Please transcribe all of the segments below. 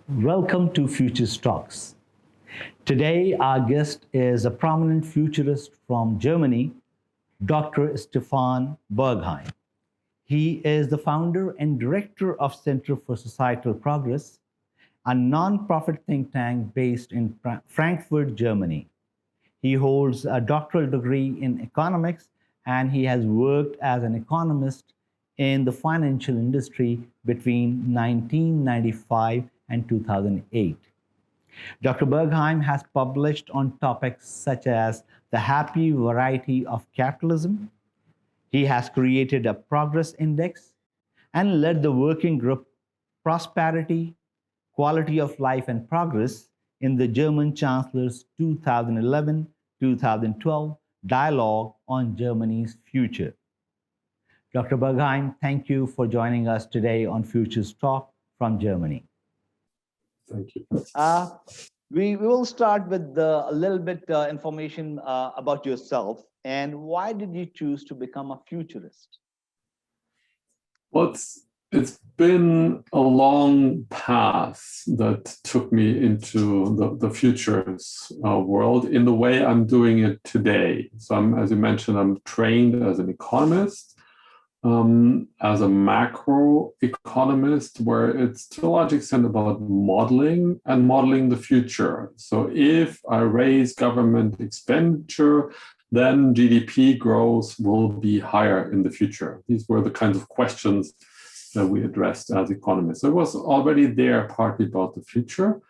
Welcome to Futures Talks. Today, our guest is a prominent futurist from Germany, Dr. Stefan Bergheim. He is the founder and director of Center for Societal Progress, a nonprofit think tank based in Frankfurt, Germany. He holds a doctoral degree in economics and he has worked as an economist in the financial industry between 1995 and 2008. Dr. Bergheim has published on topics such as the happy variety of capitalism. He has created a progress index and led the working group Prosperity, Quality of Life and Progress in the German Chancellor's 2011-2012 Dialogue on Germany's Future. Dr. Bergheim, thank you for joining us today on Futures Talk from Germany. Thank you. We will start with a little bit information about yourself and why did you choose to become a futurist? Well, it's been a long path that took me into the futures world in the way I'm doing it today. So as you mentioned, I'm trained as an economist, as a macro economist, where it's to a large extent about modeling and modeling the future. So if I raise government expenditure, then GDP growth will be higher in the future. These were the kinds of questions that we addressed as economists. So it was already there partly about the future.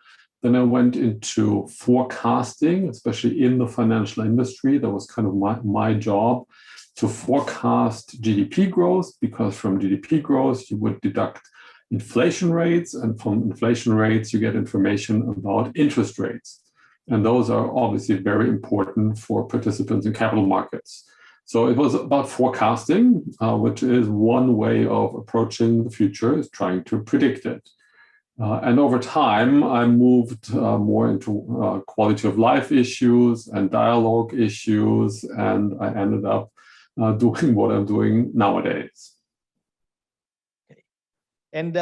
Then I went into forecasting, especially in the financial industry. That was kind of my job, to forecast GDP growth, because from GDP growth, you would deduct inflation rates, and from inflation rates, you get information about interest rates. And those are obviously very important for participants in capital markets. So it was about forecasting, which is one way of approaching the future, is trying to predict it. And over time, I moved more into quality of life issues and dialogue issues, and I ended up doing what I'm doing nowadays. Okay. And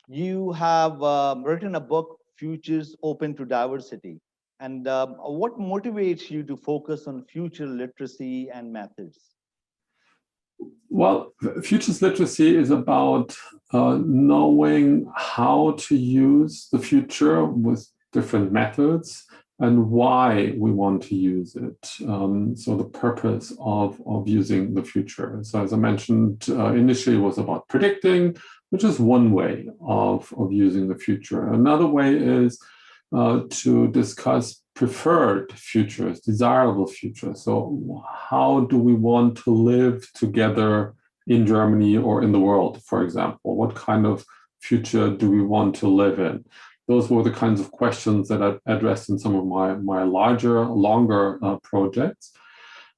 you have written a book, Futures Open to Diversity. And what motivates you to focus on future literacy and methods? Well, futures literacy is about knowing how to use the future with different methods and why we want to use it. So the purpose of using the future. So as I mentioned, initially it was about predicting, which is one way of using the future. Another way is to discuss preferred futures, desirable futures. So how do we want to live together in Germany or in the world, for example? What kind of future do we want to live in? Those were the kinds of questions that I addressed in some of my larger, longer projects,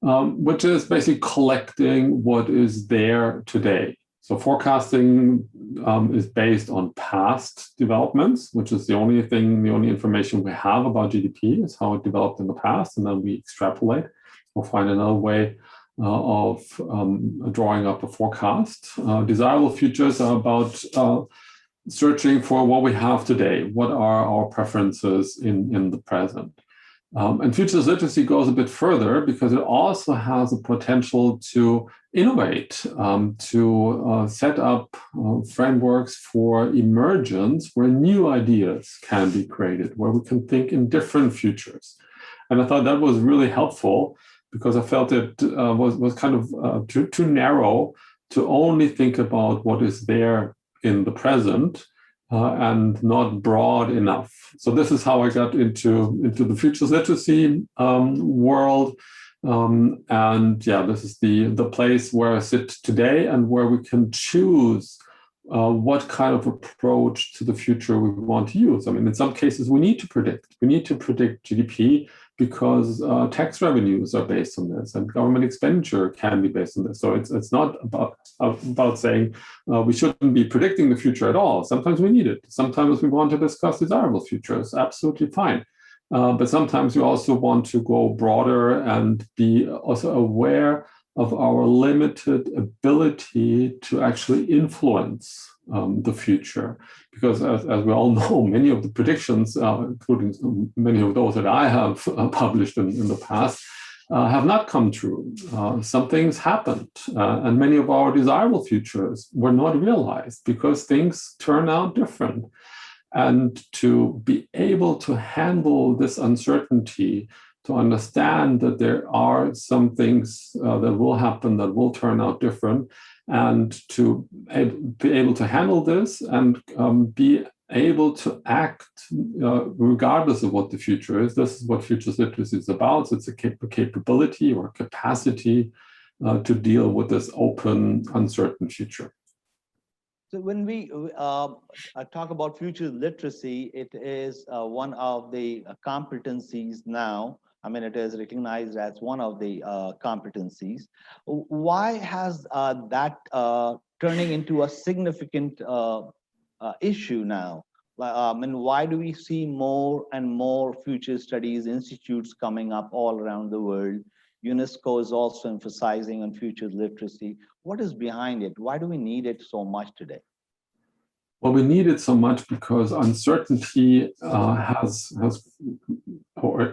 which is basically collecting what is there today. So forecasting is based on past developments, which is the only information we have about GDP is how it developed in the past, and then we extrapolate or find another way of drawing up a forecast. Desirable futures are about searching for what we have today. What are our preferences in the present? And futures literacy goes a bit further because it also has the potential to innovate, to set up frameworks for emergence where new ideas can be created, where we can think in different futures. And I thought that was really helpful because I felt it was kind of too narrow to only think about what is there in the present and not broad enough. So this is how I got into the futures literacy world. And yeah, this is the place where I sit today and where we can choose what kind of approach to the future we want to use. I mean, in some cases, we need to predict. We need to predict GDP because tax revenues are based on this, and government expenditure can be based on this. So it's not about saying we shouldn't be predicting the future at all. Sometimes we need it. Sometimes we want to discuss desirable futures. Absolutely fine. But sometimes we also want to go broader and be also aware of our limited ability to actually influence the future. Because as we all know, many of the predictions, including many of those that I have published in the past, have not come true. Some things happened, and many of our desirable futures were not realized because things turn out different. And to be able to handle this uncertainty, to understand that there are some things that will happen that will turn out different, and to be able to handle this and be able to act regardless of what the future is. This is what futures literacy is about. It's a capability or capacity to deal with this open, uncertain future. So when we talk about future literacy, it is one of the competencies now. I mean, it is recognized as one of the competencies. Why has that turning into a significant issue now? And why do we see more and more future studies institutes coming up all around the world? UNESCO is also emphasizing on future literacy. What is behind it? Why do we need it so much today? Well, we need it so much because uncertainty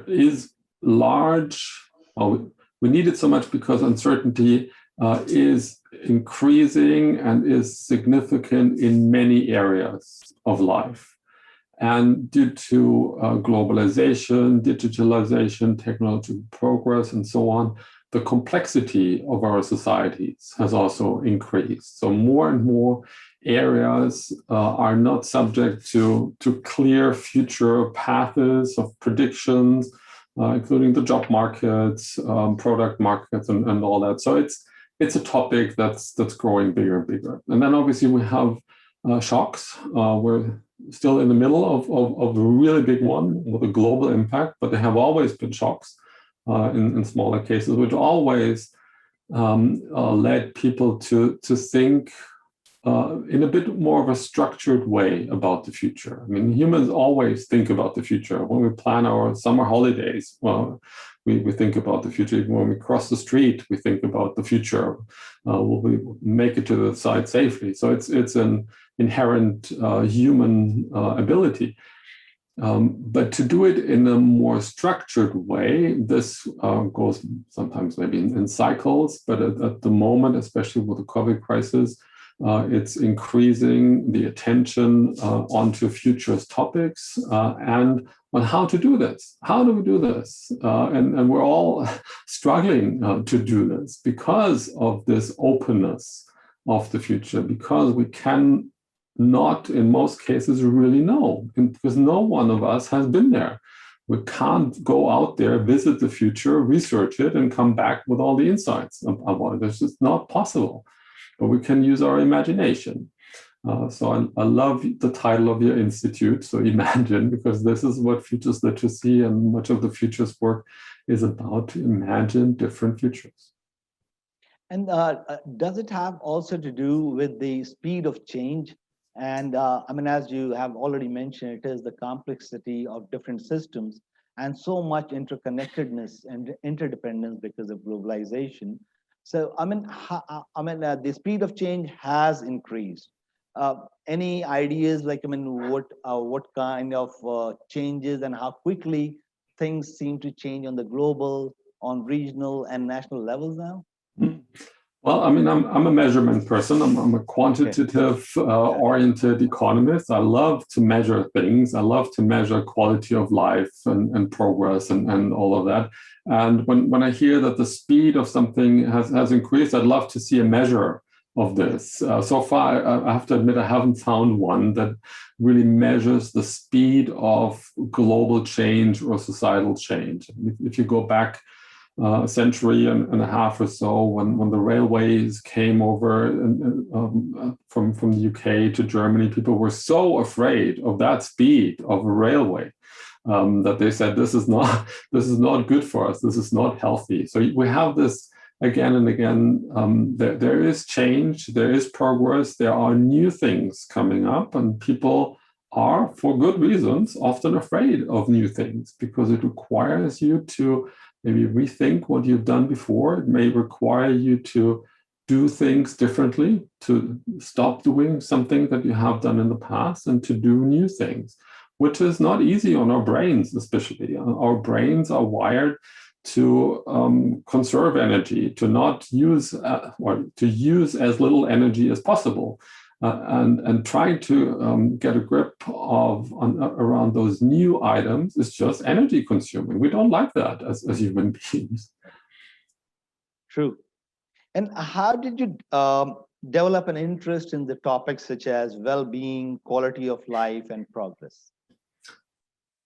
is large. We need it so much because uncertainty is increasing and is significant in many areas of life. And due to globalization, digitalization, technological progress, and so on, the complexity of our societies has also increased. So more and more areas are not subject to clear future paths of predictions, including the job markets, product markets, and all that. So it's a topic that's growing bigger and bigger. And then obviously we have shocks. We're still in the middle of a really big one with a global impact, but there have always been shocks in smaller cases, which always led people to think in a bit more of a structured way about the future. I mean, humans always think about the future. When we plan our summer holidays, well, we think about the future. Even when we cross the street, we think about the future. Will we make it to the side safely? So it's an inherent human ability. But to do it in a more structured way, this goes sometimes maybe in cycles, but at the moment, especially with the COVID crisis, it's increasing the attention onto futures topics and on how to do this. How do we do this? And we're all struggling to do this because of this openness of the future, because we can not, in most cases, really know, because no one of us has been there. We can't go out there, visit the future, research it, and come back with all the insights about it. It's just not possible. But we can use our imagination. So I love the title of your institute, so Imagine, because this is what futures literacy and much of the futures work is about, to imagine different futures. And does it have also to do with the speed of change? And I mean, as you have already mentioned, it is the complexity of different systems and so much interconnectedness and interdependence because of globalization. So, I mean, the speed of change has increased. Any ideas, like, I mean, what kind of changes and how quickly things seem to change on the global, on regional and national levels now? Well, I mean, I'm a measurement person. I'm a quantitative oriented economist. I love to measure things. I love to measure quality of life and progress and all of that. And when I hear that the speed of something has increased, I'd love to see a measure of this. So far, I have to admit, I haven't found one that really measures the speed of global change or societal change. If you go back a century and a half or so, when the railways came over from the UK to Germany, people were so afraid of that speed of a railway that they said, this is not good for us. This is not healthy. So we have this again and again. There is change, there is progress, there are new things coming up, and people are, for good reasons, often afraid of new things because it requires you to maybe rethink what you've done before. It may require you to do things differently, to stop doing something that you have done in the past and to do new things, which is not easy on our brains, especially. Our brains are wired to conserve energy, to not use or to use as little energy as possible, and trying to get a grip around those new items is just energy consuming. We don't like that as human beings. True. And how did you develop an interest in the topics such as well-being, quality of life, and progress?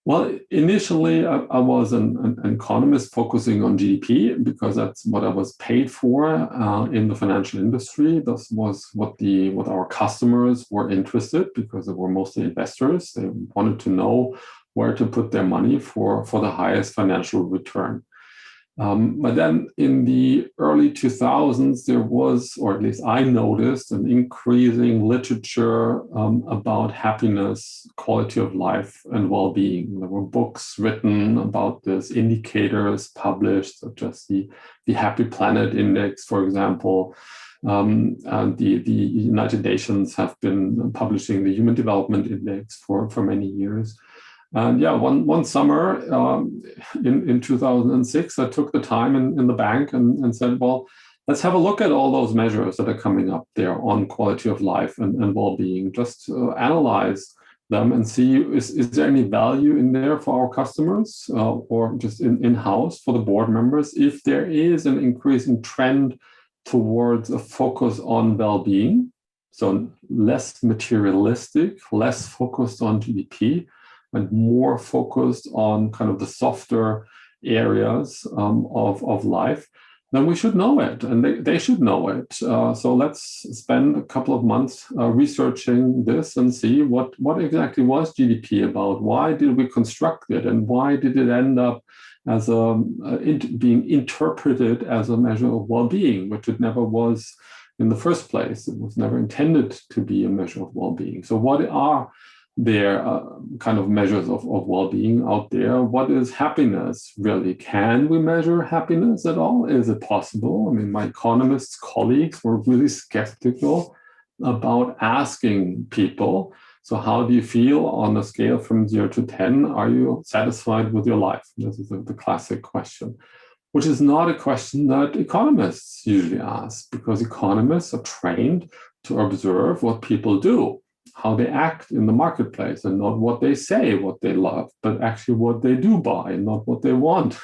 Well, initially, I was an economist focusing on GDP because that's what I was paid for in the financial industry. This was what our customers were interested, because they were mostly investors. They wanted to know where to put their money for the highest financial return. But then in the early 2000s, there was, or at least I noticed, an increasing literature about happiness, quality of life, and well-being. There were books written about this, indicators published, such as the Happy Planet Index, for example. And the United Nations have been publishing the Human Development Index for many years. And yeah, one summer in 2006, I took the time in the bank and said, well, let's have a look at all those measures that are coming up there on quality of life and well-being. Just analyze them and see, is there any value in there for our customers or just in-house for the board members? If there is an increasing trend towards a focus on well-being, so less materialistic, less focused on GDP, and more focused on kind of the softer areas of life, then we should know it, and they should know it. So let's spend a couple of months researching this and see what exactly was GDP about. Why did we construct it, and why did it end up as being interpreted as a measure of well-being, which it never was in the first place. It was never intended to be a measure of well-being. So what are there kind of measures of well-being out there? What is happiness really? Can we measure happiness at all? Is it possible? I mean, my economist colleagues were really skeptical about asking people, so how do you feel on a scale from 0 to 10? Are you satisfied with your life? This is the classic question, which is not a question that economists usually ask, because economists are trained to observe what people do, how they act in the marketplace, and not what they say, what they love, but actually what they do buy, and not what they want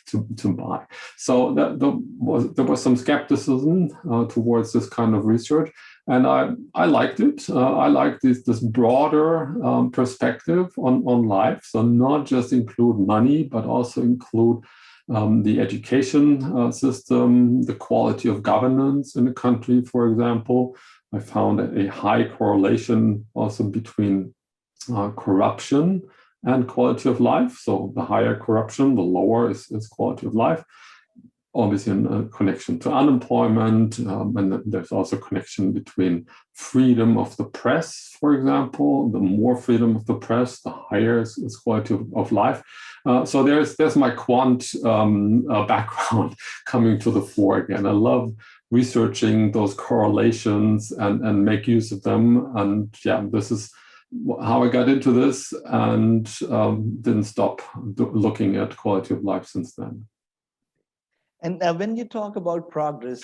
to buy. So there was some skepticism towards this kind of research, and I liked it. I liked this broader perspective on life. So not just include money, but also include the education system, the quality of governance in a country, for example. I found a high correlation also between corruption and quality of life. So the higher corruption, the lower is quality of life. Obviously, in a connection to unemployment, and there's also a connection between freedom of the press, for example. The more freedom of the press, the higher is quality of life. So there's my quant background coming to the fore again. I love researching those correlations and make use of them. And yeah, this is how I got into this, and didn't stop looking at quality of life since then. And when you talk about progress,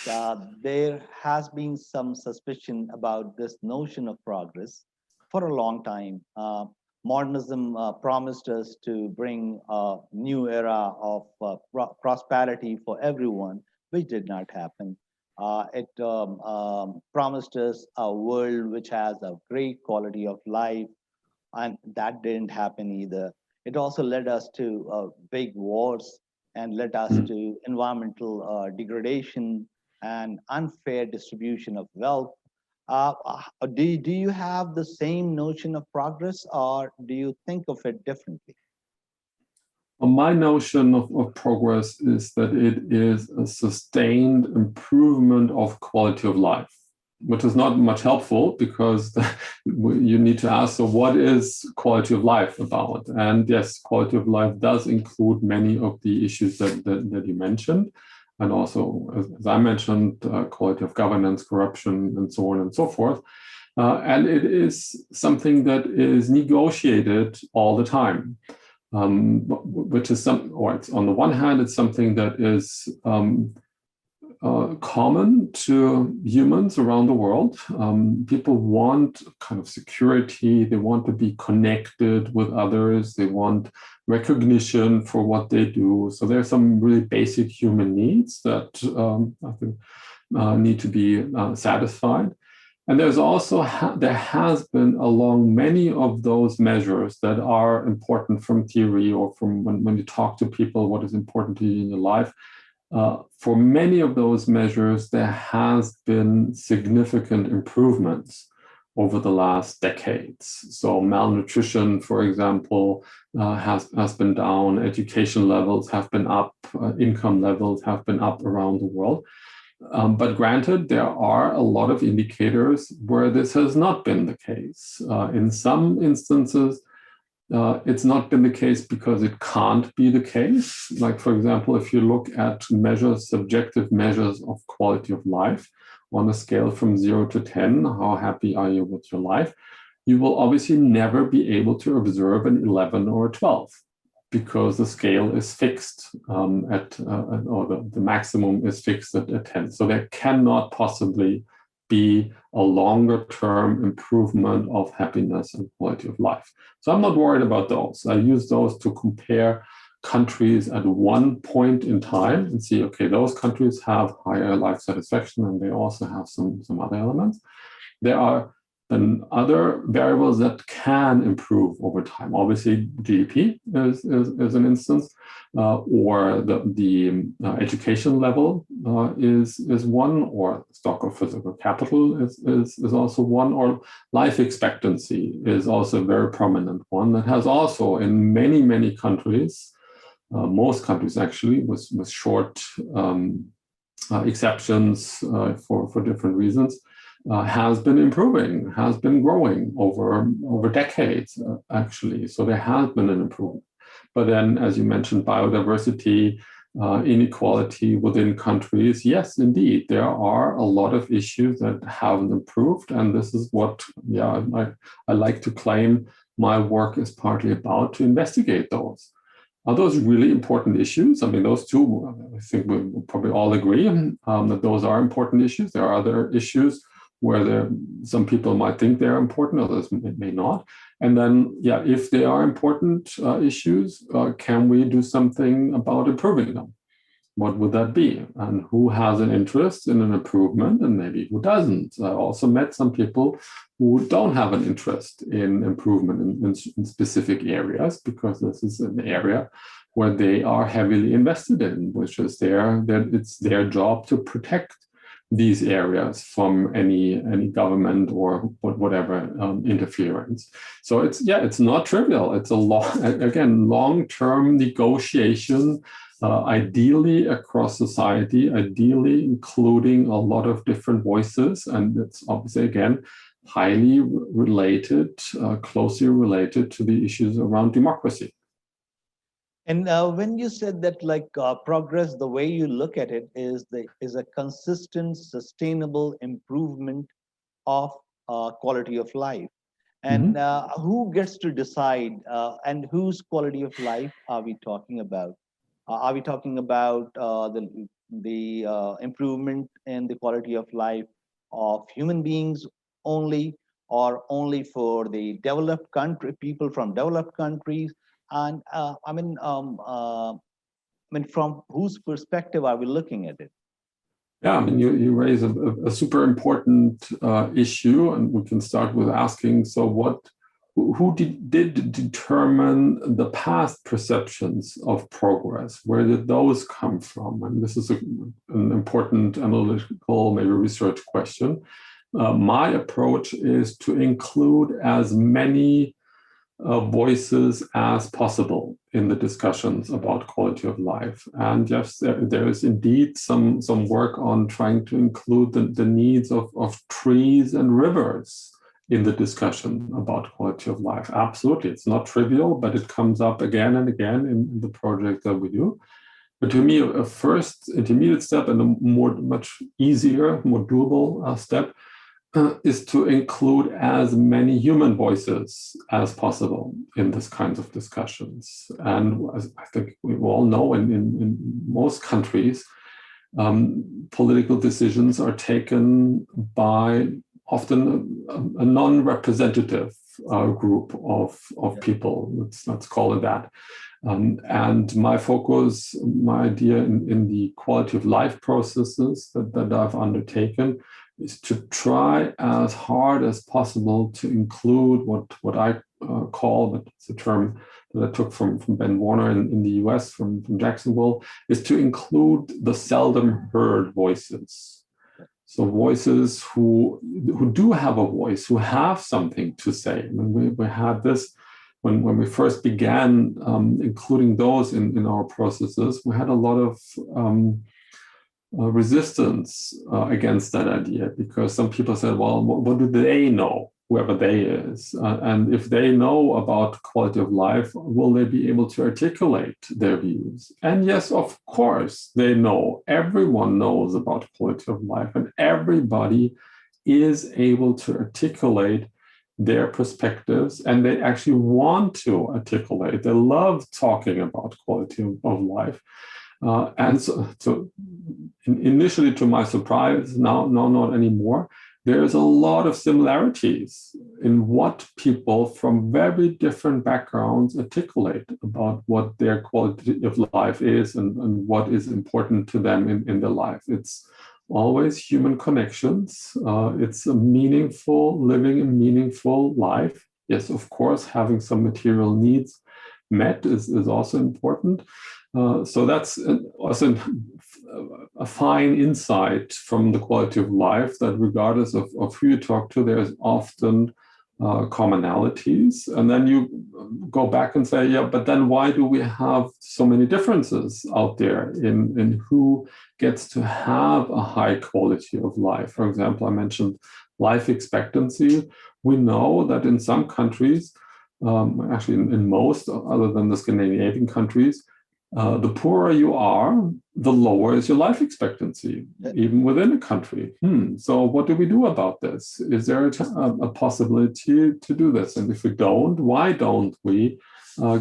there has been some suspicion about this notion of progress for a long time. Modernism promised us to bring a new era of prosperity for everyone, which did not happen. It promised us a world which has a great quality of life, and that didn't happen either. It also led us to big wars, and led us to environmental degradation and unfair distribution of wealth. Do you have the same notion of progress, or do you think of it differently? My notion of progress is that it is a sustained improvement of quality of life, which is not much helpful, because you need to ask, so what is quality of life about? And yes, quality of life does include many of the issues that you mentioned. and also, as I mentioned, quality of governance, corruption, and so on and so forth. And it is something that is negotiated all the time, which is or it's on the one hand, it's something that is common to humans around the world. People want kind of security. They want to be connected with others. They want recognition for what they do. So there are some really basic human needs that I think need to be satisfied. And there's also, there has been along many of those measures that are important from theory or from when you talk to people, what is important to you in your life. For many of those measures, there has been significant improvements over the last decades. So malnutrition, for example, has been down, education levels have been up, income levels have been up around the world. But granted, there are a lot of indicators where this has not been the case. In some instances, it's not been the case because it can't be the case. Like, for example, if you look at measures, subjective measures of quality of life on a scale from 0 to 10, how happy are you with your life? You will obviously never be able to observe an 11 or a 12 because the scale is fixed or the maximum is fixed at 10. So there cannot possibly be a longer term improvement of happiness and quality of life. So I'm not worried about those. I use those to compare countries at one point in time and see, okay, those countries have higher life satisfaction and they also have some other elements. There are then other variables that can improve over time. Obviously, GDP is an instance, or the education level is one, or stock of physical capital is also one, or life expectancy is also a very prominent one that has also in many countries, most countries actually, with short exceptions for different reasons, has been improving, has been growing over decades, actually. So there has been an improvement. But then, as you mentioned, biodiversity, inequality within countries, yes, indeed, there are a lot of issues that haven't improved. And this is what, I like to claim my work is partly about, to investigate those. Are those really important issues? I mean, those two, I think we probably all agree that those are important issues. There are other issues where some people might think they're important, others may not. And then, if they are important issues, can we do something about improving them? What would that be? And who has an interest in an improvement and maybe who doesn't? I also met some people who don't have an interest in improvement in specific areas, because this is an area where they are heavily invested in, which is it's their job to protect these areas from any government or whatever interference. So it's not trivial. It's a long-term negotiation, ideally across society, ideally including a lot of different voices, and it's obviously again highly related, closely related to the issues around democracy. And when you said that, progress, the way you look at it is a consistent, sustainable improvement of quality of life. And who gets to decide, and whose quality of life are we talking about? Are we talking about the improvement in the quality of life of human beings only, or only for the developed people from developed countries? And from whose perspective are we looking at it? Yeah, I mean, you raise a super important issue, and we can start with asking, so who did determine the past perceptions of progress? Where did those come from? And this is an important analytical, maybe research question. My approach is to include as many voices as possible in the discussions about quality of life. And yes, there is indeed some work on trying to include the needs of trees and rivers in the discussion about quality of life. Absolutely, it's not trivial, but it comes up again and again in the project that we do. But to me, a first intermediate step and a much easier, more doable step is to include as many human voices as possible in this kinds of discussions. And as I think we all know, in most countries, political decisions are taken by often a non-representative group of people. Let's call it that. And my focus, my idea in the quality of life processes that I've undertaken is to try as hard as possible to include what I call, but it's a term that I took from Ben Warner in the US, from Jacksonville, is to include the seldom heard voices. So voices who do have a voice, who have something to say. When we had this, when we first began including those in our processes, we had a lot of resistance against that idea, because some people said, well, what do they know, whoever they is? And if they know about quality of life, will they be able to articulate their views? And yes, of course, they know. Everyone knows about quality of life, and everybody is able to articulate their perspectives, and they actually want to articulate. They love talking about quality of life. And so initially, to my surprise, now not anymore, there's a lot of similarities in what people from very different backgrounds articulate about what their quality of life is and what is important to them in their life. It's always human connections. It's a meaningful, living a meaningful life. Yes, of course, having some material needs met is also important. So that's also a fine insight from the quality of life, that regardless of who you talk to, there's often commonalities. And then you go back and say, yeah, but then why do we have so many differences out there in who gets to have a high quality of life? For example, I mentioned life expectancy. We know that in some countries, actually in most, other than the Scandinavian countries, the poorer you are, the lower is your life expectancy, even within a country. So what do we do about this? Is there a possibility to do this? And if we don't, why don't we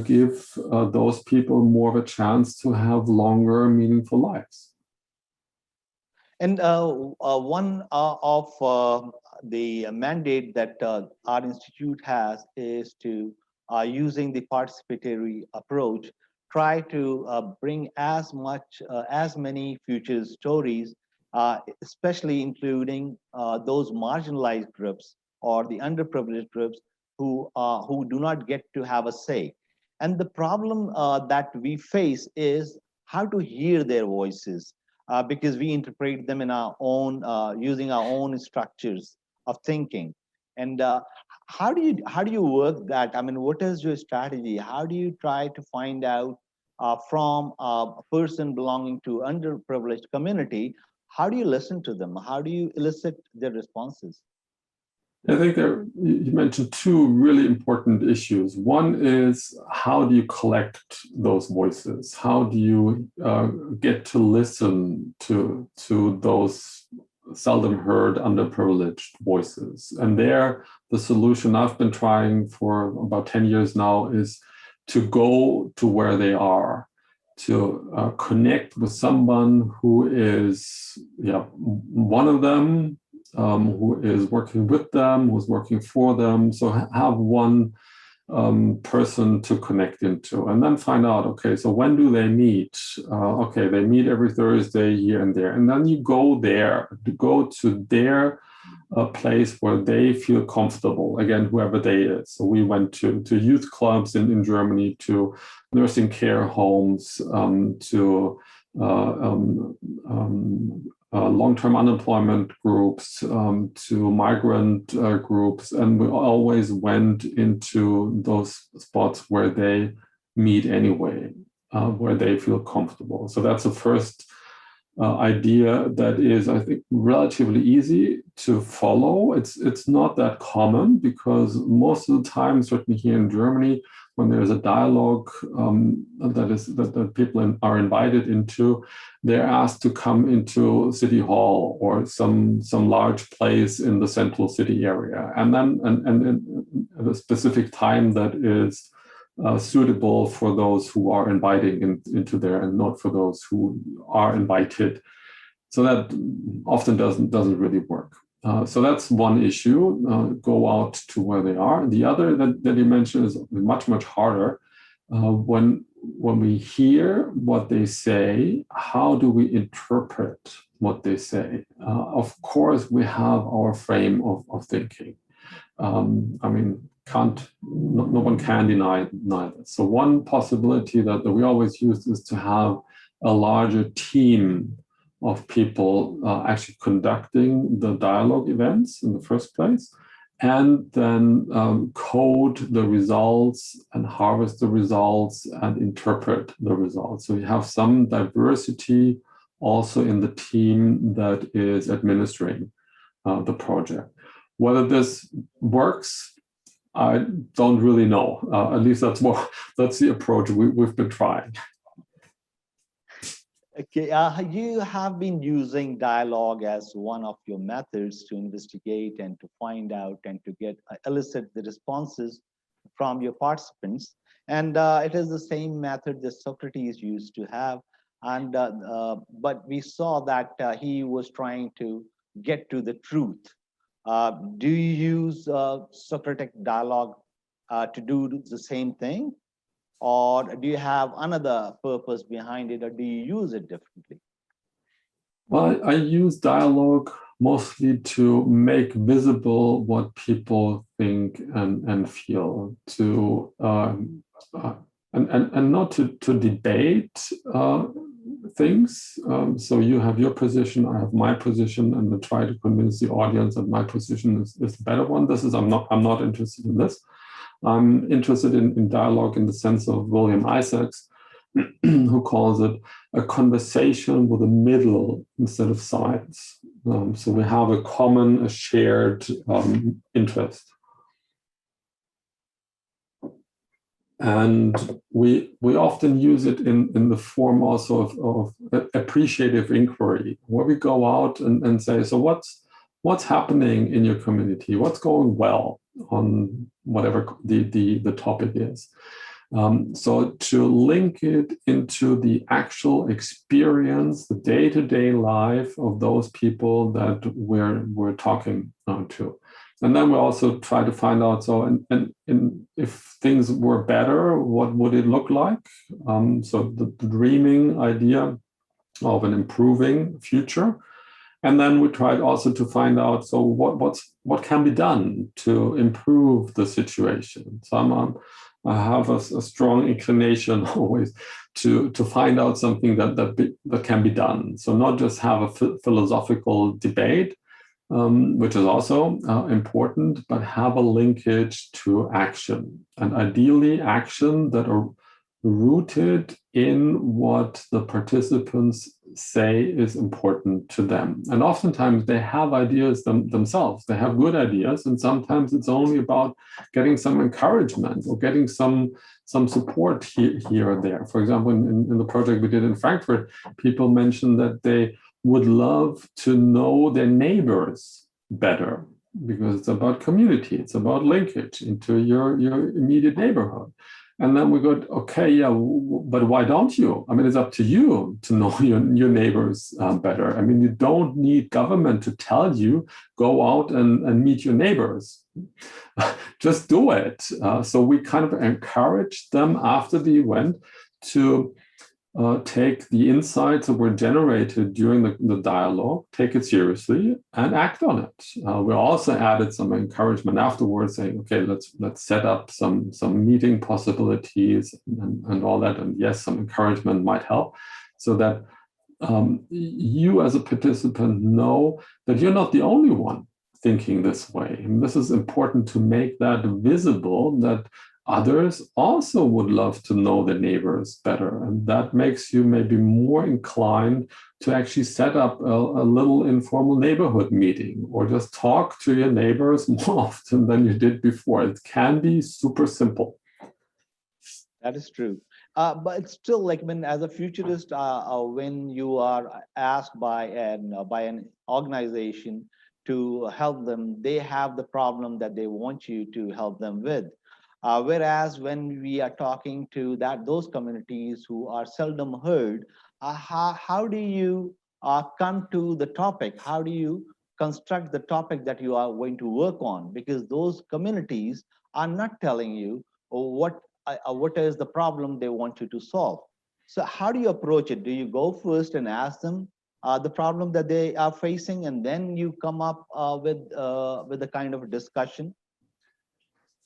give those people more of a chance to have longer, meaningful lives? And one of the mandate that our institute has is to, using the participatory approach, try to bring as many future stories, especially including those marginalized groups or the underprivileged groups who do not get to have a say. And the problem that we face is how to hear their voices, because we interpret them in our own, using our own structures of thinking. And how do you work that? I mean, what is your strategy? How do you try to find out from a person belonging to underprivileged community? How do you listen to them? How do you elicit their responses? I think you mentioned two really important issues. One is, how do you collect those voices? How do you get to listen to those seldom heard, underprivileged voices? And there, the solution I've been trying for about 10 years now is to go to where they are, to connect with someone who is one of them, who is working with them, who's working for them. So have one person to connect into, and then find out, okay, so when do they meet? Okay, they meet every Thursday here and there. And then you go there, to go to their place where they feel comfortable, again, whoever they is. So we went to youth clubs in Germany, to nursing care homes, to long-term unemployment groups, to migrant groups. And we always went into those spots where they meet anyway, where they feel comfortable. So that's the first idea that is, I think, relatively easy to follow. It's not that common because most of the time, certainly here in Germany, when there's a dialogue that people are invited into, they're asked to come into City Hall or some large place in the central city area, and then at a specific time that is suitable for those who are inviting into there, and not for those who are invited. So that often doesn't really work. So that's one issue. Go out to where they are. The other that you mentioned is much harder. When we hear what they say, how do we interpret what they say? Of course, we have our frame of thinking. I mean, no one can deny that. So one possibility that we always use is to have a larger team of people actually conducting the dialogue events in the first place, and then code the results and harvest the results and interpret the results. So you have some diversity also in the team that is administering the project. Whether this works, I don't really know. At least that's the approach we've been trying. Okay, you have been using dialogue as one of your methods to investigate and to find out and to elicit the responses from your participants. And it is the same method that Socrates used to have. And but we saw that he was trying to get to the truth. Do you use Socratic dialogue to do the same thing? Or do you have another purpose behind it, or do you use it differently? Well, I use dialogue mostly to make visible what people think and feel, to and not to debate things. So you have your position, I have my position, and to try to convince the audience that my position is the better one. I'm not interested in this. I'm interested in dialogue in the sense of William Isaacs, who calls it a conversation with a middle instead of sides. So we have a shared interest. And we often use it in the form also of appreciative inquiry, where we go out and say, so what's happening in your community? What's going well on whatever the topic is? So to link it into the actual experience, the day-to-day life of those people that we're talking to. And then we also try to find out, so and if things were better, what would it look like? So the dreaming idea of an improving future. And then we tried also to find out, so what can be done to improve the situation? So I have a strong inclination always to find out something that can be done. So not just have a philosophical debate, which is also important, but have a linkage to action, and ideally action that are rooted in what the participants say is important to them. And oftentimes they have ideas themselves. They have good ideas, and sometimes it's only about getting some encouragement or getting some support here or there. For example, in the project we did in Frankfurt, people mentioned that they would love to know their neighbors better, because it's about community, it's about linkage into your immediate neighborhood. And then we go, okay, yeah, but why don't you? I mean, it's up to you to know your neighbors better. I mean, you don't need government to tell you, go out and meet your neighbors. Just do it. So we kind of encourage them after the event to take the insights that were generated during the dialogue, take it seriously, and act on it. We also added some encouragement afterwards, saying, okay, let's set up some meeting possibilities and all that. And yes, some encouragement might help, so that you as a participant know that you're not the only one thinking this way. And this is important to make that visible, that others also would love to know their neighbors better. And that makes you maybe more inclined to actually set up a little informal neighborhood meeting or just talk to your neighbors more often than you did before. It can be super simple. That is true. But it's still like when, as a futurist, when you are asked by an organization to help them, they have the problem that they want you to help them with. Whereas when we are talking to those communities who are seldom heard, how do you come to the topic? How do you construct the topic that you are going to work on? Because those communities are not telling you what is the problem they want you to solve. So how do you approach it? Do you go first and ask them the problem that they are facing, and then you come up with a kind of discussion?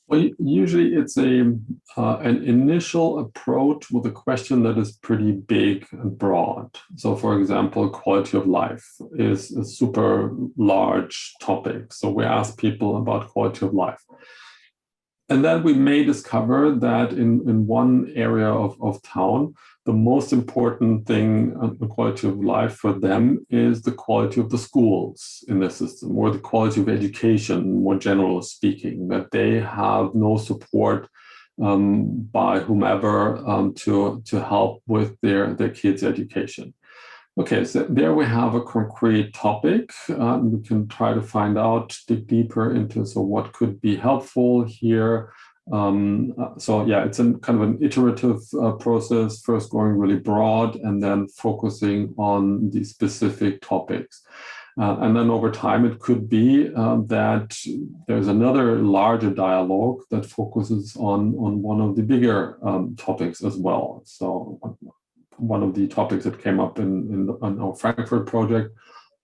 Well, usually it's an initial approach with a question that is pretty big and broad. So, for example, quality of life is a super large topic. So we ask people about quality of life. And then we may discover that in one area of town, the most important thing on the quality of life for them is the quality of the schools in the system, or the quality of education, more generally speaking, that they have no support by whomever to help with their kids' education. Okay, so there we have a concrete topic. We can try to find out, dig deeper into, so what could be helpful here. So yeah, it's kind of an iterative process, first going really broad and then focusing on the specific topics. And then over time, it could be that there's another larger dialogue that focuses on one of the bigger topics as well. So one of the topics that came up in our Frankfurt project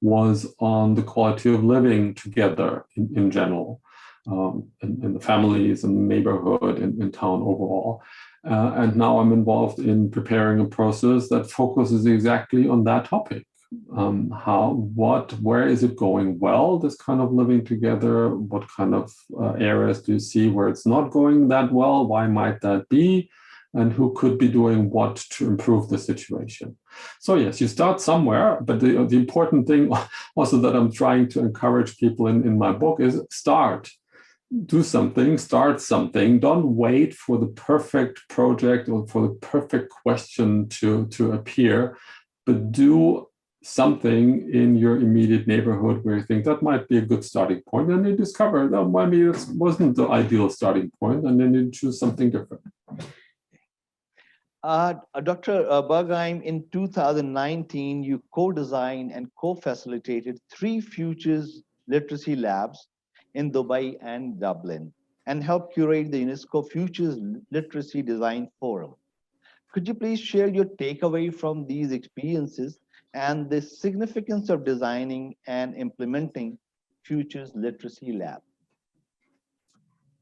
was on the quality of living together in general, in the families and the neighborhood, in town overall. And now I'm involved in preparing a process that focuses exactly on that topic. Where is it going well, this kind of living together? What kind of areas do you see where it's not going that well? Why might that be? And who could be doing what to improve the situation. So yes, you start somewhere, but the important thing also that I'm trying to encourage people in my book is start. Do something, start something. Don't wait for the perfect project or for the perfect question to appear, but do something in your immediate neighborhood where you think that might be a good starting point, and you discover that maybe it wasn't the ideal starting point, and then you choose something different. Dr. Bergheim, in 2019, you co-designed and co-facilitated 3 futures literacy labs in Dubai and Dublin, and helped curate the UNESCO Futures Literacy Design Forum. Could you please share your takeaway from these experiences and the significance of designing and implementing Futures Literacy Lab?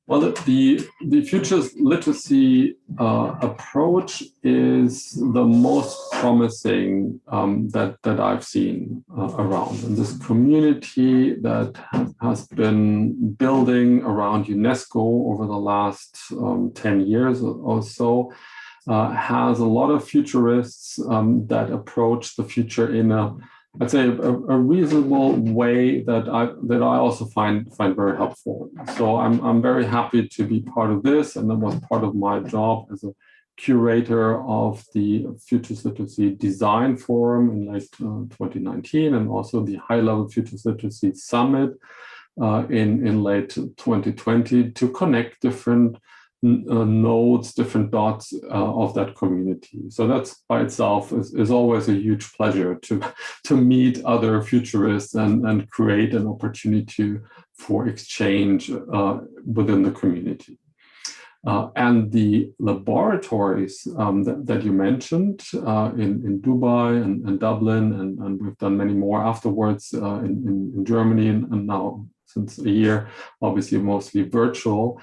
Well, the futures literacy approach is the most promising that I've seen around. And this community that has been building around UNESCO over the last 10 years or so has a lot of futurists that approach the future in I'd say a reasonable way that I also find very helpful. So I'm very happy to be part of this, and that was part of my job as a curator of the Futures Literacy Design Forum in late 2019, and also the High Level Futures Literacy Summit in late 2020 to connect different nodes, different dots of that community. So that's by itself is always a huge pleasure to meet other futurists and create an opportunity for exchange within the community. And the laboratories that you mentioned in Dubai and Dublin, and we've done many more afterwards in Germany and now since a year, obviously mostly virtual.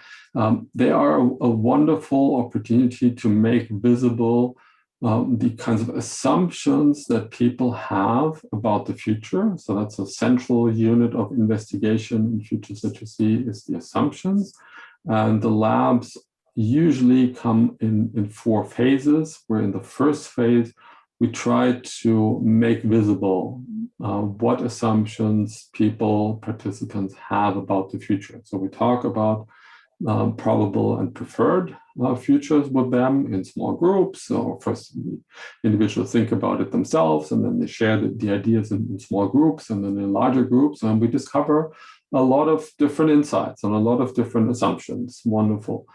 They are a wonderful opportunity to make visible the kinds of assumptions that people have about the future. So that's a central unit of investigation in futures literacy, is the assumptions. And the labs usually come in four phases, where in the first phase, we try to make visible what assumptions people, participants have about the future. So we talk about probable and preferred futures with them in small groups. So first, individuals think about it themselves, and then they share the ideas in small groups, and then in larger groups, and we discover a lot of different insights and a lot of different assumptions. Wonderful.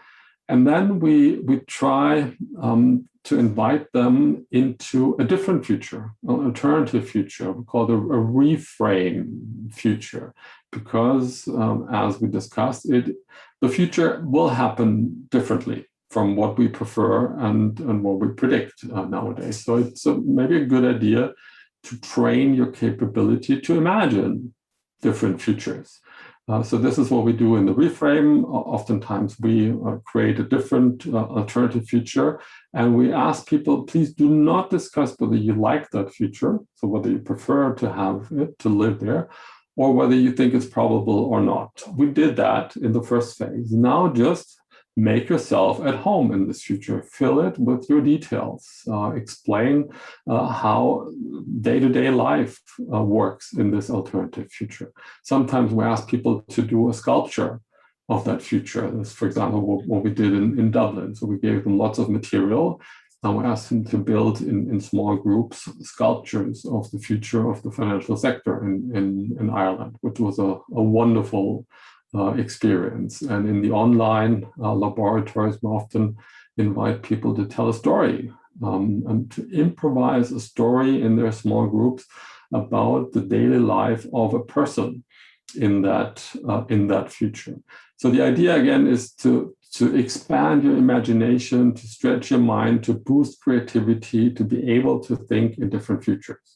And then we try to invite them into a different future, an alternative future. We call it a reframe future, because as we discussed, the future will happen differently from what we prefer and what we predict nowadays. So it's maybe a good idea to train your capability to imagine different futures. So this is what we do in the reframe. Oftentimes we create a different alternative future, and we ask people, please do not discuss whether you like that future, so whether you prefer to have it, to live there, or whether you think it's probable or not. We did that in the first phase. Now just make yourself at home in this future. Fill it with your details. Explain how day-to-day life works in this alternative future. Sometimes we ask people to do a sculpture of that future. This, for example, what we did in Dublin. So we gave them lots of material, and we asked them to build in small groups sculptures of the future of the financial sector in Ireland, which was a wonderful experience. And in the online laboratories, we often invite people to tell a story and to improvise a story in their small groups about the daily life of a person in that future. So the idea again is to expand your imagination, to stretch your mind, to boost creativity, to be able to think in different futures.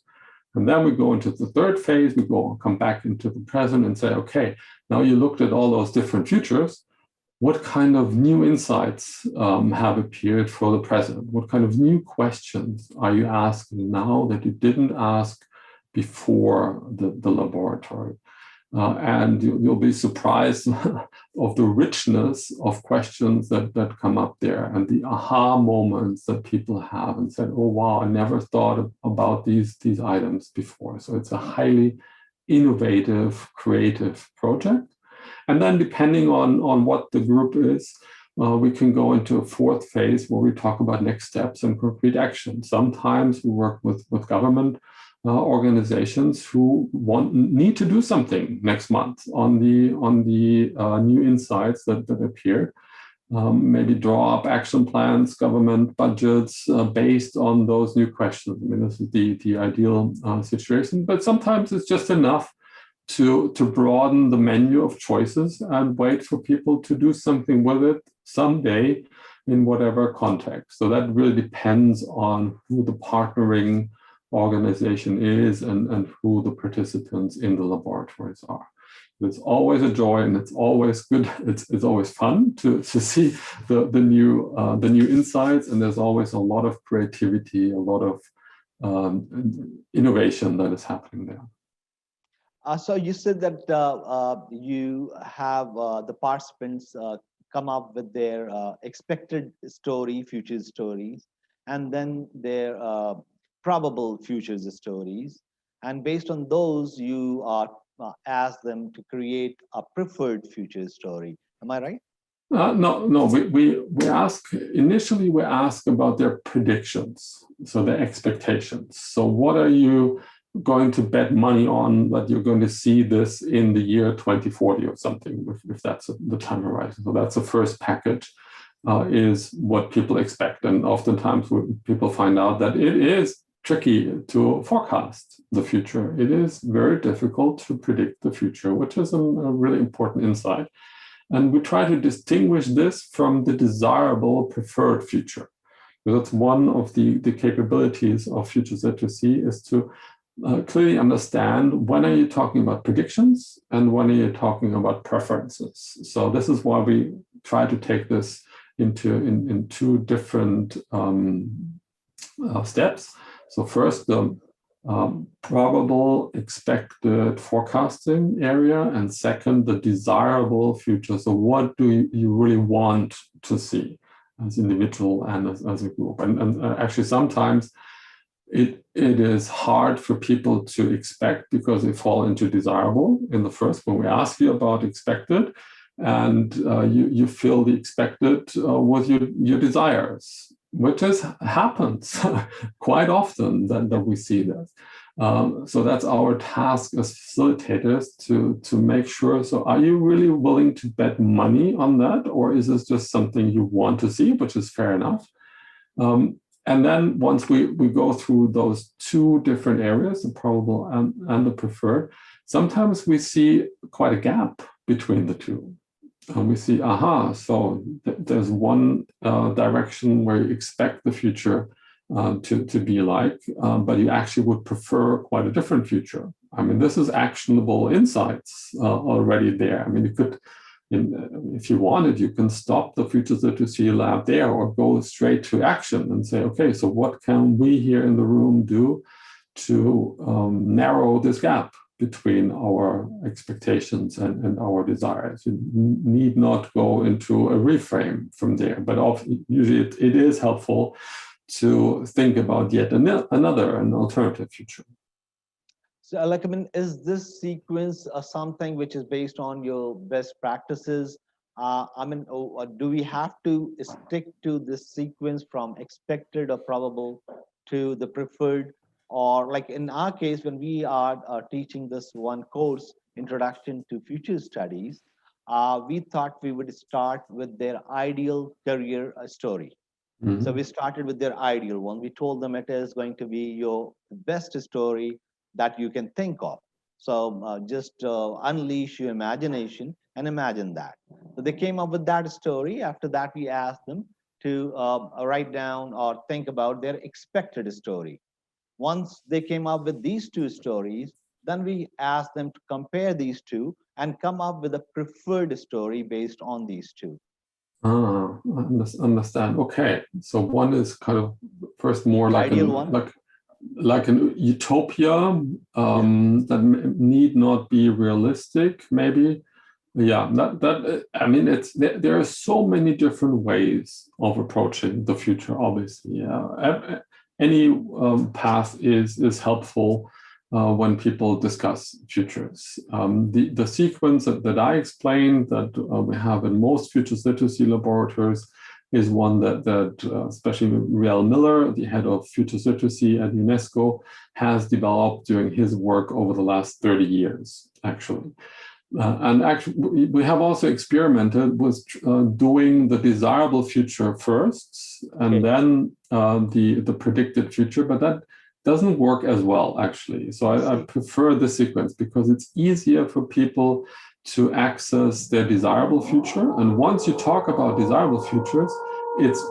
And then we go into the third phase, come back into the present and say, okay, now you looked at all those different futures. What kind of new insights have appeared for the present? What kind of new questions are you asking now that you didn't ask before the laboratory? And you'll be surprised of the richness of questions that come up there, and the aha moments that people have and said, oh, wow, I never thought about these items before. So it's a highly innovative, creative project. And then depending on what the group is, we can go into a fourth phase where we talk about next steps and concrete action. Sometimes we work with government organizations who need to do something next month on the new insights that appeared. Maybe draw up action plans, government budgets based on those new questions. I mean, this is the ideal situation, but sometimes it's just enough to broaden the menu of choices and wait for people to do something with it someday in whatever context. So that really depends on who the partnering organization is and who the participants in the laboratories are. It's always a joy, and it's always good. It's always fun to see the new insights, and there's always a lot of creativity, a lot of innovation that is happening there. So you said that you have the participants come up with their expected story, future stories, and then their probable futures stories. And based on those, you ask them to create a preferred future story. Am I right? No. We ask about their predictions, so their expectations. So what are you going to bet money on that you're going to see this in the year 2040 or something, if that's the time horizon? So that's the first package, is what people expect. And oftentimes people find out that it is tricky to forecast the future. It is very difficult to predict the future, which is a really important insight. And we try to distinguish this from the desirable preferred future. So that's one of the capabilities of Futures Literacy, is to clearly understand when are you talking about predictions and when are you talking about preferences. So this is why we try to take this in two different steps. So first, the probable expected forecasting area, and second, the desirable future. So what do you really want to see as individual and as a group? And actually sometimes it is hard for people to expect because they fall into desirable in the first, when we ask you about expected, and you fill the expected with your desires, which happens quite often that we see that. So that's our task as facilitators to make sure. So are you really willing to bet money on that, or is this just something you want to see, which is fair enough? And then once we go through those two different areas, the probable and the preferred, sometimes we see quite a gap between the two. And we see, so there's one direction where you expect the future to be like, but you actually would prefer quite a different future. I mean, this is actionable insights already there. I mean, you could, if you wanted, you can stop the Futures Literacy Lab there or go straight to action and say, okay, so what can we here in the room do to narrow this gap between our expectations and our desires? You need not go into a reframe from there, but usually it is helpful to think about yet an alternative future. So, like, I mean, is this sequence something which is based on your best practices? Do we have to stick to this sequence from expected or probable to the preferred? Or like in our case, when we are teaching this one course, Introduction to Future Studies, we thought we would start with their ideal career story. Mm-hmm. So we started with their ideal one. We told them it is going to be your best story that you can think of. So just unleash your imagination and imagine that. So they came up with that story. After that, we asked them to write down or think about their expected story. Once they came up with these two stories, then we asked them to compare these two and come up with a preferred story based on these two. Understand. Okay, so one is kind of first more like an utopia that need not be realistic, maybe. Yeah, I mean, there are so many different ways of approaching the future. Obviously, yeah. Any path is helpful when people discuss futures. The sequence that I explained that we have in most futures literacy laboratories is one that especially Riel Miller, the head of futures literacy at Unesco, has developed during his work over the last 30 years, actually. And actually, we have also experimented with doing the desirable future first, and then the predicted future, but that doesn't work as well, actually. So I prefer the sequence because it's easier for people to access their desirable future. And once you talk about desirable futures, it's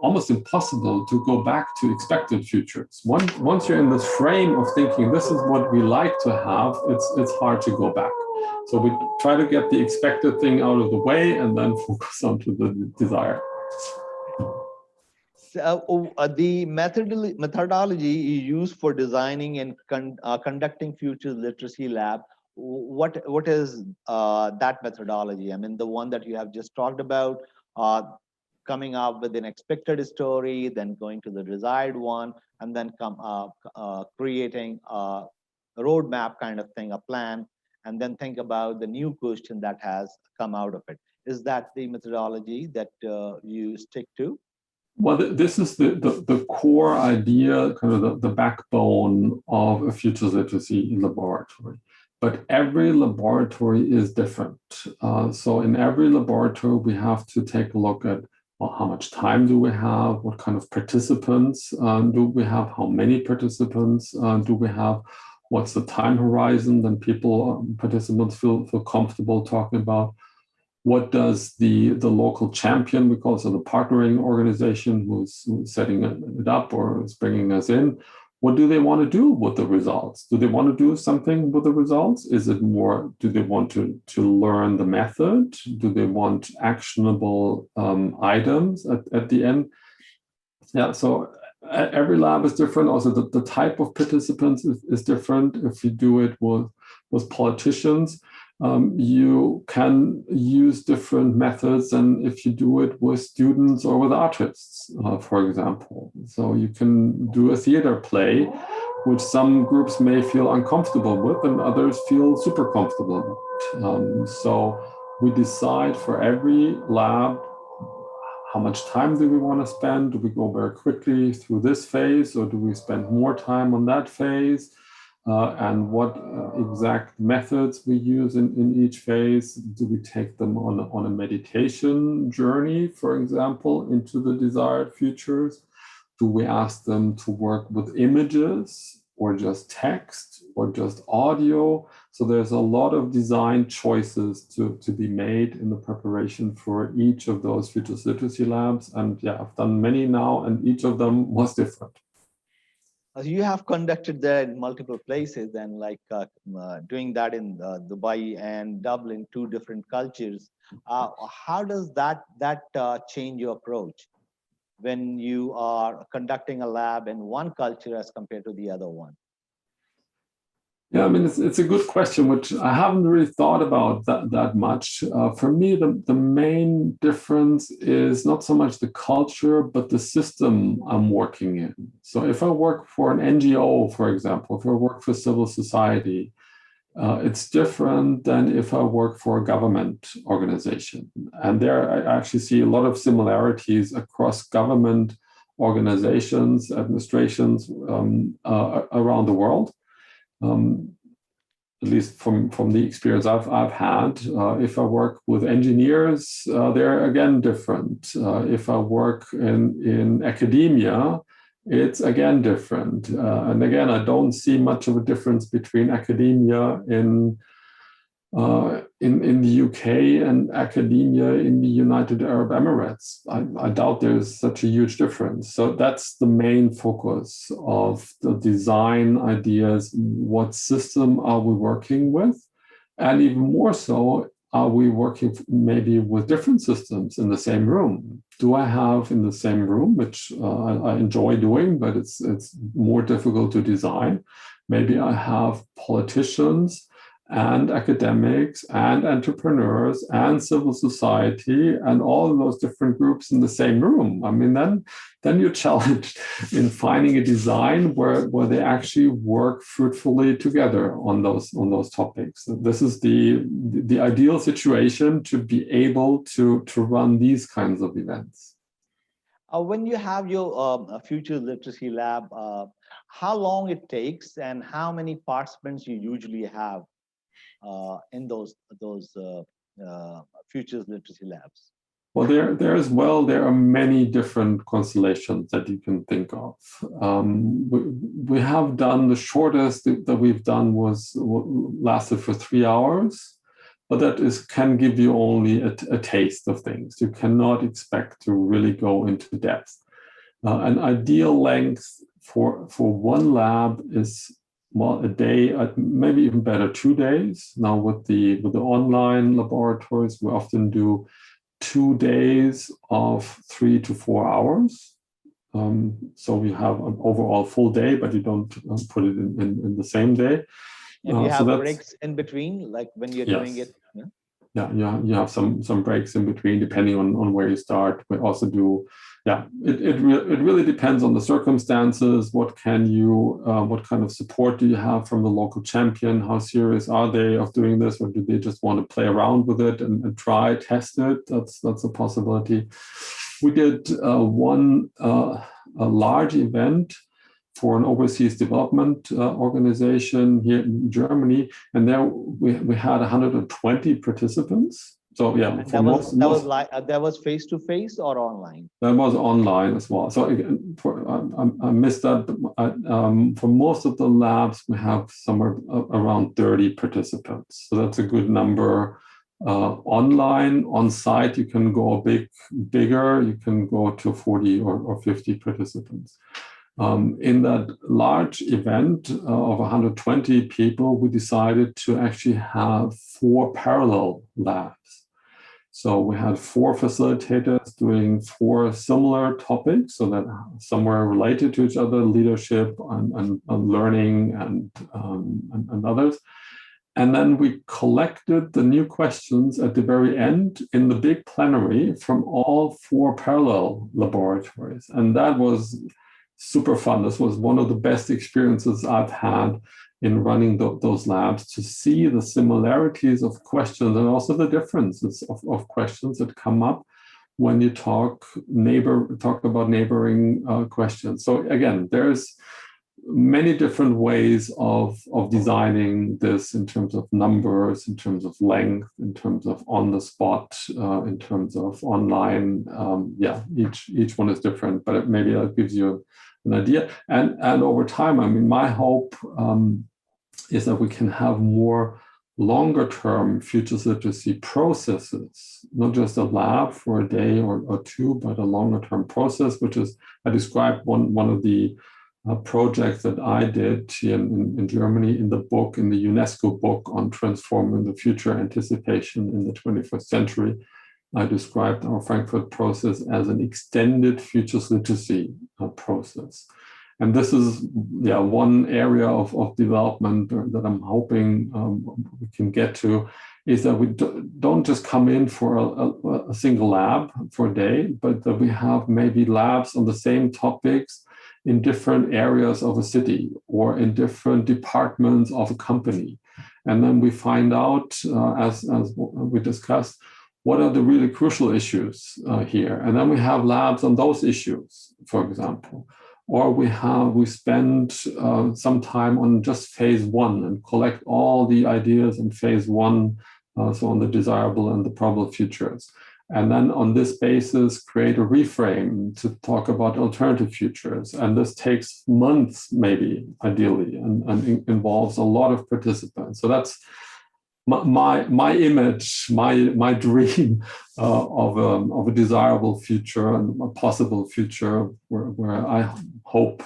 almost impossible to go back to expected futures. Once you're in this frame of thinking, this is what we like to have, it's hard to go back. So we try to get the expected thing out of the way and then focus on to the desire. The methodology you use for designing and conducting Futures Literacy Lab, what is that methodology? I mean, the one that you have just talked about, coming up with an expected story, then going to the desired one, and then creating a roadmap kind of thing, a plan, and then think about the new question that has come out of it. Is that the methodology that you stick to? Well, this is the core idea, kind of the backbone of a futures literacy laboratory. But every laboratory is different. So in every laboratory, we have to take a look at, well, how much time do we have? What kind of participants do we have? How many participants do we have? What's the time horizon that participants feel comfortable talking about? What does the local champion, we call it, so the partnering organization who's setting it up or is bringing us in, what do they want to do with the results? Do they want to do something with the results? Is it more, do they want to learn the method? Do they want actionable items at the end? Yeah, so every lab is different. Also, the type of participants is different. If you do it with politicians, you can use different methods than if you do it with students or with artists, for example. So you can do a theater play, which some groups may feel uncomfortable with and others feel super comfortable with. So we decide for every lab, how much time do we want to spend? Do we go very quickly through this phase, or do we spend more time on that phase? And what exact methods we use in each phase? Do we take them on a meditation journey, for example, into the desired futures? Do we ask them to work with images or just text or just audio? So there's a lot of design choices to be made in the preparation for each of those futures literacy labs. And yeah, I've done many now, and each of them was different. You have conducted that in multiple places, and doing that in Dubai and Dublin, two different cultures. How does that change your approach when you are conducting a lab in one culture as compared to the other one? Yeah, I mean, it's a good question, which I haven't really thought about that much. For me, the main difference is not so much the culture, but the system I'm working in. So if I work for an NGO, for example, if I work for civil society, it's different than if I work for a government organization. And there I actually see a lot of similarities across government organizations, administrations around the world. At least from the experience I've had. If I work with engineers, they're again different. If I work in academia, it's again different. And again, I don't see much of a difference between academia in the UK and academia in the United Arab Emirates. I doubt there's such a huge difference. So that's the main focus of the design ideas. What system are we working with? And even more so, are we working maybe with different systems in the same room? Do I have in the same room, which I enjoy doing, but it's more difficult to design. Maybe I have politicians and academics and entrepreneurs and civil society and all of those different groups in the same room. I mean, then you're challenged in finding a design where they actually work fruitfully together on those topics. This is the ideal situation to be able to run these kinds of events. When you have your future literacy lab, how long it takes and how many participants you usually have in those futures literacy labs? Well, there are many different constellations that you can think of. We have done the shortest that we've done lasted for 3 hours, but that can give you only a taste of things. You cannot expect to really go into depth. An ideal length for one lab is a day, maybe even better 2 days. Now with the online laboratories, we often do 2 days of 3 to 4 hours. So we have an overall full day, but you don't put it in the same day. And you have breaks in between, like when you're doing it. Yeah, you have some breaks in between, depending on where you start. We also do, it really depends on the circumstances. What kind of support do you have from the local champion? How serious are they of doing this, or do they just want to play around with it and test it? That's a possibility. We did a large event for an overseas development organization here in Germany, and there we had 120 participants. So yeah, that was face to face or online? That was online as well. So again, I missed that. But for most of the labs, we have somewhere around 30 participants. So that's a good number. Online, on site, you can go bigger. You can go to 40 or 50 participants. In that large event of 120 people, we decided to actually have 4 parallel labs. So we had 4 facilitators doing 4 similar topics, so that some were related to each other, leadership and learning and others. And then we collected the new questions at the very end in the big plenary from all 4 parallel laboratories. And that was super fun. This was one of the best experiences I've had in running those labs, to see the similarities of questions and also the differences of questions that come up when you talk about neighboring questions. So again, there's many different ways of designing this, in terms of numbers, in terms of length, in terms of on the spot, in terms of online. Each one is different, but maybe that gives you an idea. And over time, I mean, my hope is that we can have more longer term futures literacy processes, not just a lab for a day or 2, but a longer term process, which is, I described one of the projects that I did in Germany in the UNESCO book on transforming the future anticipation in the 21st century. I described our Frankfurt process as an extended futures literacy process. And this is one area of development that I'm hoping we can get to, is that we don't just come in for a single lab for a day, but that we have maybe labs on the same topics in different areas of a city or in different departments of a company. And then we find out, as we discussed, what are the really crucial issues here? And then we have labs on those issues, for example. Or we spend some time on just phase 1 and collect all the ideas in phase 1, so on the desirable and the probable futures. And then on this basis, create a reframe to talk about alternative futures. And this takes months, maybe, ideally, and involves a lot of participants. So that's my image, my dream of a desirable future and a possible future where I hope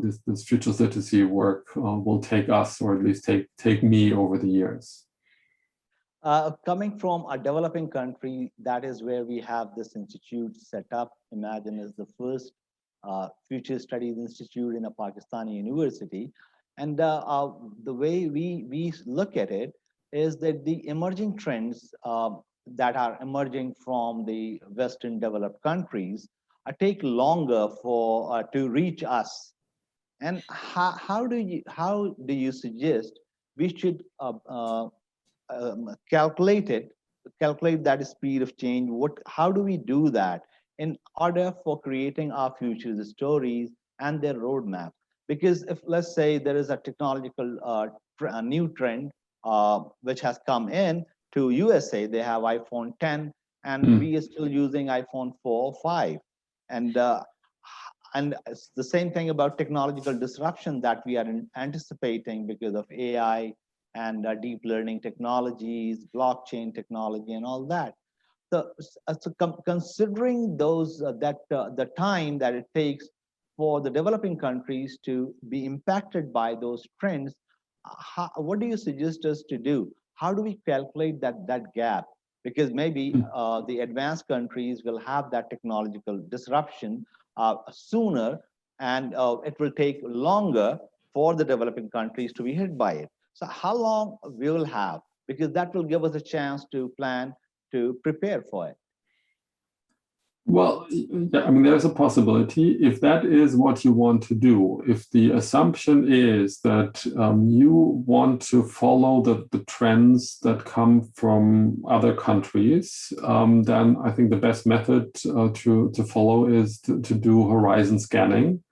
this futures literacy work will take us, or at least take me over the years. Coming from a developing country, that is where we have this institute set up. Imagine is the first Future Studies Institute in a Pakistani university. And the way we look at it is that the emerging trends that are emerging from the Western developed countries take longer to reach us. And how do you suggest we should calculate that speed of change? How do we do that in order for creating our future stories and their roadmap? Because if, let's say, there is a technological new trend which has come in to USA, they have iPhone 10, and we are still using iPhone 4 or 5. And it's the same thing about technological disruption that we are anticipating because of AI and deep learning technologies, blockchain technology, and all that. So considering those the time that it takes for the developing countries to be impacted by those trends, what do you suggest us to do? How do we calculate that gap? Because maybe the advanced countries will have that technological disruption sooner, and it will take longer for the developing countries to be hit by it. So how long we will have? Because that will give us a chance to plan, to prepare for it. Well, I mean, there's a possibility. If that is what you want to do, if the assumption is that you want to follow the trends that come from other countries, then I think the best method to follow is to do horizon scanning,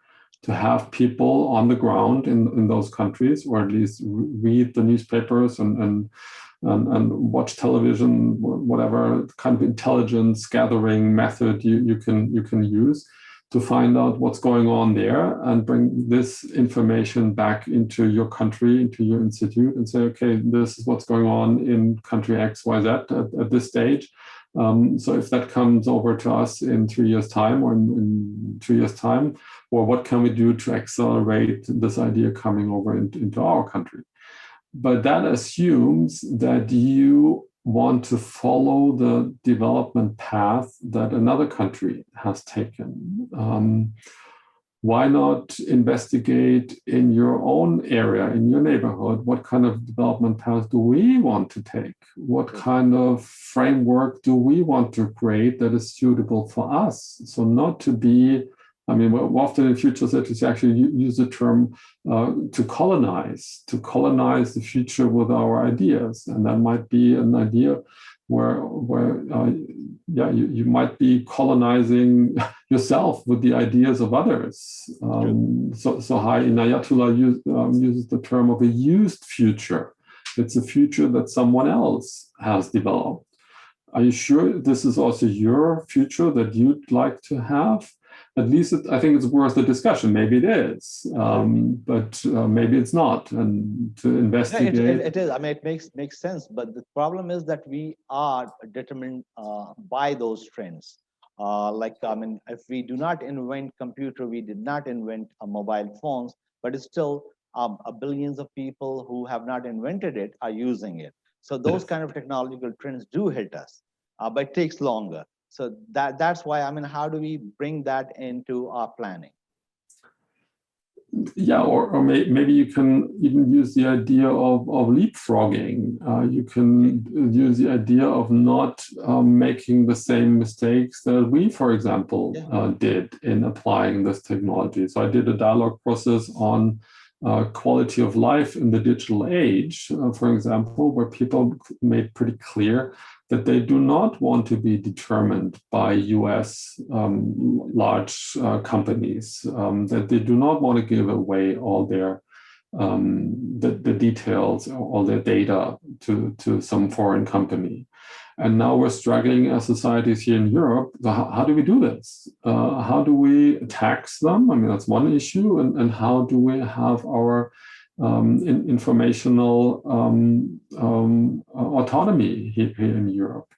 to have people on the ground in those countries, or at least read the newspapers and watch television, whatever kind of intelligence gathering method you can use to find out what's going on there, and bring this information back into your country, into your institute, and say, okay, this is what's going on in country X, Y, Z at this stage. So if that comes over to us in 3 years' time, or in 2 years' time, or what can we do to accelerate this idea coming over into our country? But that assumes that you want to follow the development path that another country has taken? Why not investigate in your own area, in your neighborhood, what kind of development path do we want to take? What kind of framework do we want to create that is suitable for us? So not to be, I mean, we're often in future studies actually use the term to colonize the future with our ideas. And that might be an idea where you might be colonizing yourself with the ideas of others. So Hai Inayatullah uses the term of a used future. It's a future that someone else has developed. Are you sure this is also your future that you'd like to have? At least I think it's worth the discussion. Maybe it is, but maybe it's not. And to investigate, it is. I mean, it makes sense. But the problem is that we are determined by those trends. If we do not invent computer, we did not invent mobile phones, but it's still billions of people who have not invented it are using it. So those kind of technological trends do hit us, but it takes longer. So that's why, I mean, how do we bring that into our planning? Yeah, or maybe you can even use the idea of leapfrogging. You can use the idea of not making the same mistakes that we, for example, did in applying this technology. So I did a dialogue process on quality of life in the digital age, for example, where people made pretty clear that they do not want to be determined by US large companies, that they do not want to give away all their the details, all their data to some foreign company. And now we're struggling as societies here in Europe. How do we do this? How do we tax them? I mean, that's one issue. And how do we have our informational autonomy here in Europe?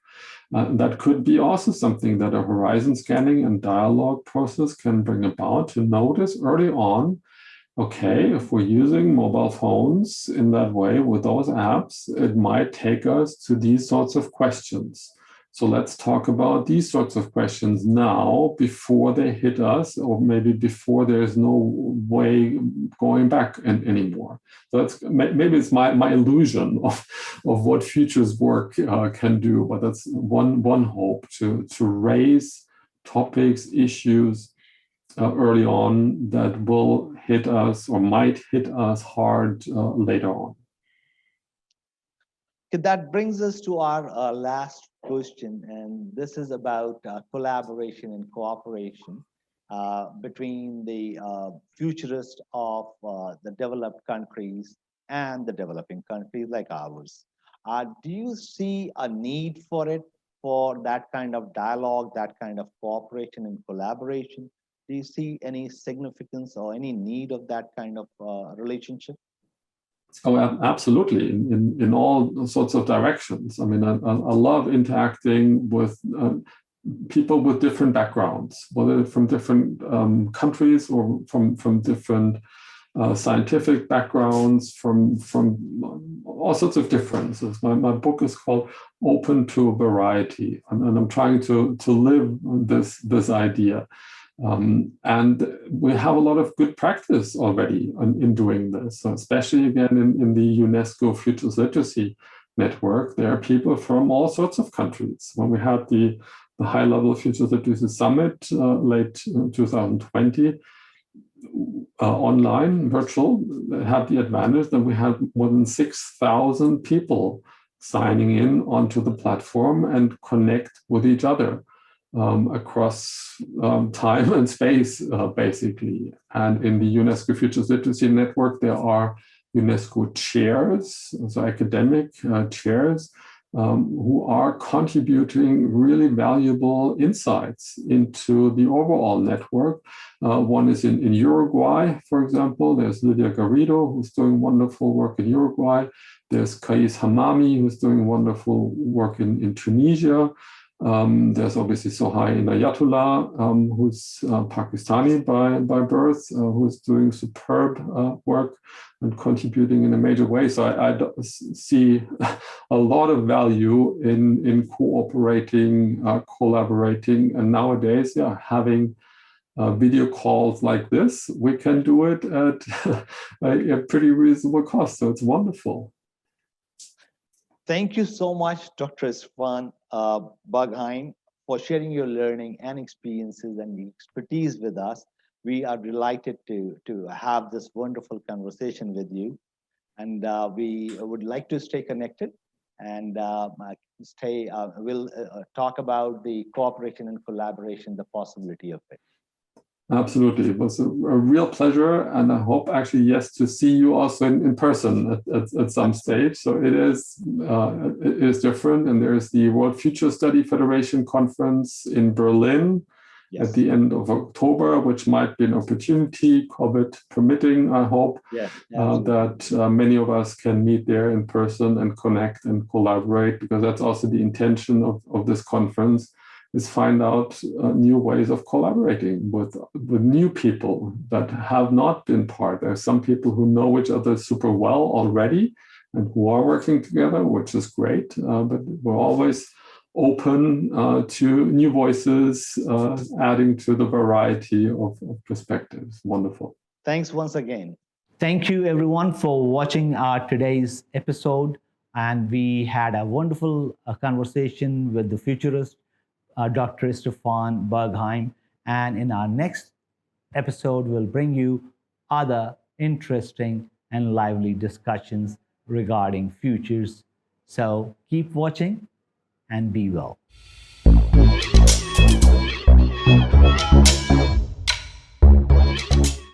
That could be also something that a horizon scanning and dialogue process can bring about, to notice early on, okay, if we're using mobile phones in that way with those apps, it might take us to these sorts of questions. So let's talk about these sorts of questions now before they hit us, or maybe before there's no way going back anymore. So that's maybe it's my illusion of what futures work can do, but that's one hope, to raise topics, issues early on that will hit us or might hit us hard later on. That brings us to our last question, and this is about collaboration and cooperation between the futurists of the developed countries and the developing countries like ours. Do you see a need for it, for that kind of dialogue, that kind of cooperation and collaboration? Do you see any significance or any need of that kind of relationship? Oh, absolutely, in all sorts of directions. I mean, I love interacting with people with different backgrounds, whether from different countries or from different scientific backgrounds, from all sorts of differences. My book is called Open to Variety, and I'm trying to live this idea. And we have a lot of good practice already in doing this. So especially again in the Unesco Futures Literacy Network, there are people from all sorts of countries. When we had the high-level Futures Literacy Summit late 2020, online, virtual, had the advantage that we had more than 6,000 people signing in onto the platform and connect with each other. Across time and space, basically. And in the UNESCO Futures Literacy Network, there are UNESCO chairs, so academic chairs, who are contributing really valuable insights into the overall network. One is in Uruguay, for example. There's Lydia Garrido, who's doing wonderful work in Uruguay. There's Kais Hamami, who's doing wonderful work in Tunisia. There's obviously Sohai Inayatullah, who's Pakistani by birth, who's doing superb work and contributing in a major way. So I see a lot of value in cooperating, collaborating, and nowadays, having video calls like this, we can do it at a pretty reasonable cost. So it's wonderful. Thank you so much, Dr. Stefan Bergheim, for sharing your learning and experiences and expertise with us. We are delighted to have this wonderful conversation with you. And we would like to stay connected and we'll talk about the cooperation and collaboration, the possibility of it. Absolutely. It was a real pleasure. And I hope actually, yes, to see you also in person at some stage. So it is different. And there's the World Future Study Federation Conference in Berlin at the end of October, which might be an opportunity, COVID permitting, I hope, that many of us can meet there in person and connect and collaborate, because that's also the intention of this conference, is find out new ways of collaborating with new people that have not been part. There are some people who know each other super well already and who are working together, which is great, but we're always open to new voices, adding to the variety of perspectives. Wonderful. Thanks once again. Thank you everyone for watching our today's episode. And we had a wonderful conversation with the futurist, Dr. Stefan Bergheim. And in our next episode, we'll bring you other interesting and lively discussions regarding futures. So keep watching and be well.